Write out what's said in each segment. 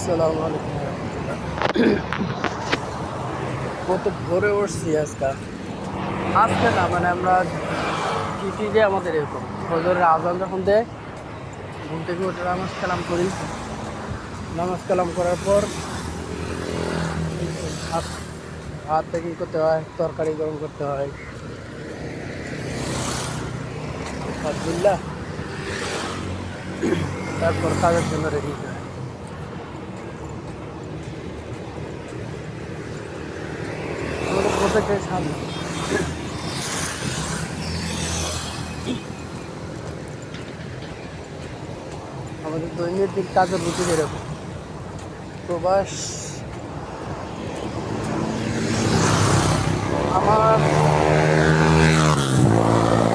আসসালামু আলাইকুম কত ভোরে উঠছি আজকে না মানে আমরা ডিউটি যে আমাদের এরকম ফজরের আজান যখন দেয় ঘুম থেকে উঠে নামাজ কালাম করি। নামাজ কালাম করার পর ভাত ভাত প্যাকিং করতে হয়, তরকারি গরম করতে হয়, আলহামদুলিল্লাহ। তারপর কাজের জন্য রেডি হয়। আমাদের প্রত্যেকটাই সামনে আমাদের দৈনন্দিন কাজের রুটিন এরকম। প্রবাস আমার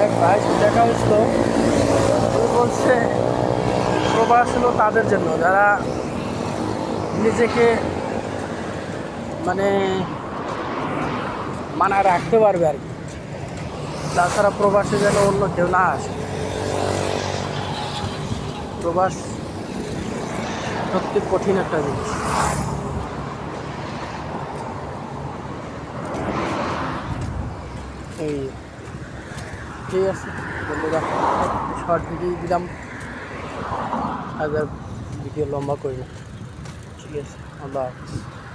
এক ভাই দেখা হয়েছিল, উনি বলছে প্রবাস হলো তাদের জন্য যারা নিজেকে মানে মানায় রাখতে পারবে আর কি। তাছাড়া প্রবাসে যেন অন্য কেউ না আসে। প্রবাস সত্যি কঠিন একটা জিনিস। এই ঠিক আছে বন্ধুরা, শর্ট ভিডিও দিলাম, আজ আর ভিডিও লম্বা করি না। ঠিক আছে, আল্লাহ হাফিজ।